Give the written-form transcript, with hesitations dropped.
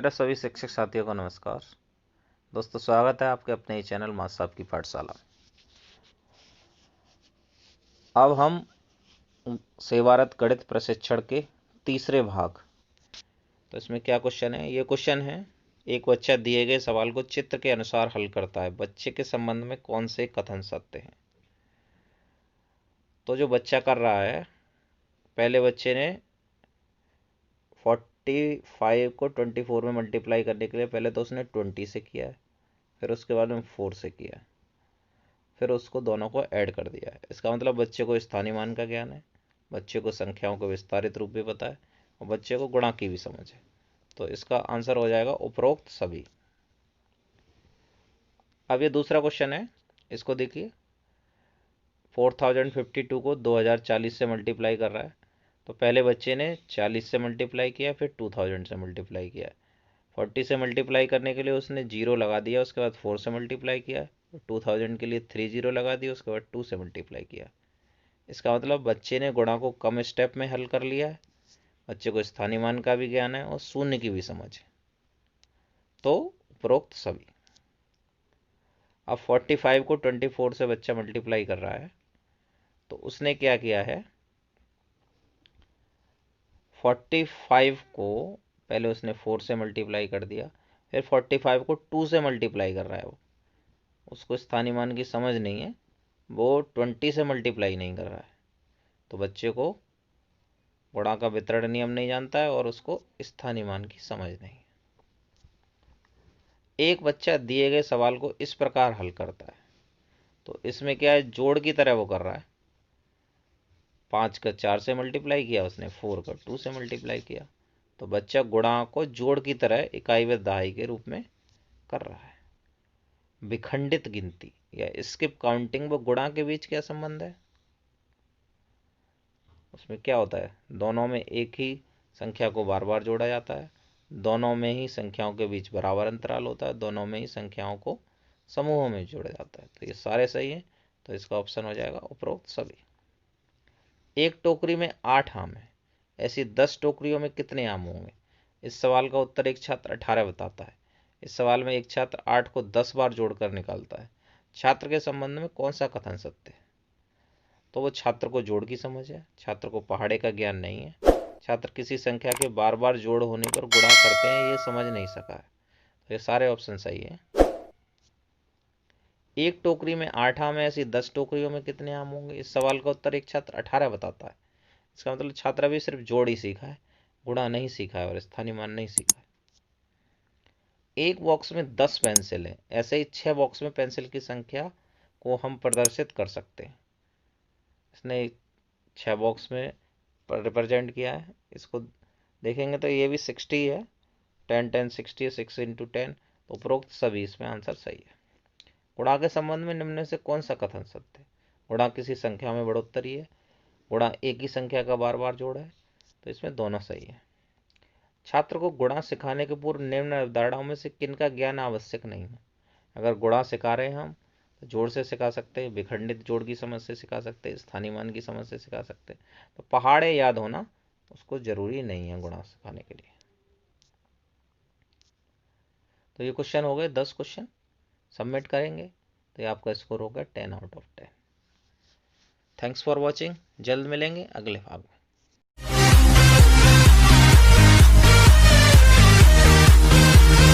मेरा सभी शिक्षक साथियों को नमस्कार। दोस्तों, स्वागत है आपके अपने ही चैनल मास्टर साहब की पाठशाला। अब हम सेवारत गणित प्रशिक्षण के तीसरे भाग। तो इसमें क्या क्वेश्चन है? ये क्वेश्चन है, एक बच्चा दिए गए सवाल को चित्र के अनुसार हल करता है, बच्चे के संबंध में कौन से कथन सत्य हैं? तो जो बच्चा कर रहा है, पहले बच्चे ने 45 को 24 में मल्टीप्लाई करने के लिए पहले तो उसने 20 से किया है, फिर उसके बाद में 4 से किया है, फिर उसको दोनों को ऐड कर दिया है। इसका मतलब बच्चे को स्थानीय मान का ज्ञान है, बच्चे को संख्याओं को विस्तारित रूप भी पता है और बच्चे को गुणा की भी समझ है। तो इसका आंसर हो जाएगा उपरोक्त सभी। अब ये दूसरा क्वेश्चन है, इसको देखिए। 4052 को 2040 से मल्टीप्लाई कर रहा है। तो पहले बच्चे ने 40 से मल्टीप्लाई किया, फिर 2000 से मल्टीप्लाई किया। 40 से मल्टीप्लाई करने के लिए उसने 0 लगा दिया, उसके बाद 4 से मल्टीप्लाई किया, 2000 के लिए 3 0 लगा दिया, उसके बाद 2 से मल्टीप्लाई किया। इसका मतलब बच्चे ने गुणा को कम स्टेप में हल कर लिया है, बच्चे को स्थानीय मान का भी ज्ञान है और शून्य की भी समझ है। तो उपरोक्त सभी। अब 45 को 24 से बच्चा मल्टीप्लाई कर रहा है। तो उसने क्या किया है, 45 को पहले उसने 4 से मल्टीप्लाई कर दिया, फिर 45 को 2 से मल्टीप्लाई कर रहा है। वो उसको स्थानीय मान की समझ नहीं है, वो 20 से मल्टीप्लाई नहीं कर रहा है। तो बच्चे को गुणा का वितरण नियम नहीं जानता है और उसको स्थानीय मान की समझ नहीं। एक बच्चा दिए गए सवाल को इस प्रकार हल करता है। तो इसमें क्या है, जोड़ की तरह वो कर रहा है। 5 का 4 से मल्टीप्लाई किया उसने, 4 का 2 से मल्टीप्लाई किया। तो बच्चा गुणा को जोड़ की तरह इकाई व दहाई के रूप में कर रहा है। विखंडित गिनती या स्किप काउंटिंग व गुणा के बीच क्या संबंध है? उसमें क्या होता है, दोनों में एक ही संख्या को बार बार जोड़ा जाता है, दोनों में ही संख्याओं के बीच बराबर अंतराल होता है, दोनों में ही संख्याओं को समूहों में जोड़ा जाता है। तो ये सारे सही हैं, तो इसका ऑप्शन हो जाएगा उपरोक्त सभी। एक टोकरी में 8 आम है, ऐसी 10 टोकरियों में कितने आम होंगे? इस सवाल का उत्तर एक छात्र 18 बताता है। इस सवाल में एक छात्र 8 को 10 बार जोड़कर निकालता है। छात्र के संबंध में कौन सा कथन सत्य है? तो वो छात्र को जोड़ की समझ है, छात्र को पहाड़े का ज्ञान नहीं है, छात्र किसी संख्या के बार बार जोड़ होने पर गुणा करते हैं ये समझ नहीं सका है। तो ये सारे ऑप्शन सही है। एक टोकरी में 8 आम है, ऐसी 10 टोकरियों में कितने आम होंगे? इस सवाल का उत्तर एक छात्र 18 बताता है। इसका मतलब छात्र भी सिर्फ जोड़ ही सीखा है, गुणा नहीं सीखा है और स्थानीय मान नहीं सीखा है। एक बॉक्स में 10 पेंसिल है, ऐसे ही 6 बॉक्स में पेंसिल की संख्या को हम प्रदर्शित कर सकते हैं। इसने 6 बॉक्स में रिप्रेजेंट किया है। इसको देखेंगे तो ये भी 60 है, 10 10 60 है, 6 इंटू 10। तो उपरोक्त सभी, इसमें आंसर सही है। गुणा के संबंध में निम्न में से कौन सा कथन सत्य है? गुणा किसी संख्या में बढ़ोतरी है, गुणा एक ही संख्या का बार बार जोड़ है। तो इसमें दोनों सही है। छात्र को गुणा सिखाने के पूर्व निम्न अवधारणाओं में से किन का ज्ञान आवश्यक नहीं है? अगर गुणा सिखा रहे हैं हम, तो जोड़ से सिखा सकते हैं, विखंडित जोड़ की समझ से सिखा सकते हैं, स्थानीय मान की समझ से सिखा सकते हैं। तो पहाड़े याद होना उसको जरूरी नहीं है गुणा सिखाने के लिए। तो ये क्वेश्चन हो गए 10 क्वेश्चन। सबमिट करेंगे तो ये आपका स्कोर होगा 10 out of 10। Thanks for watching. जल्द मिलेंगे अगले भाग में।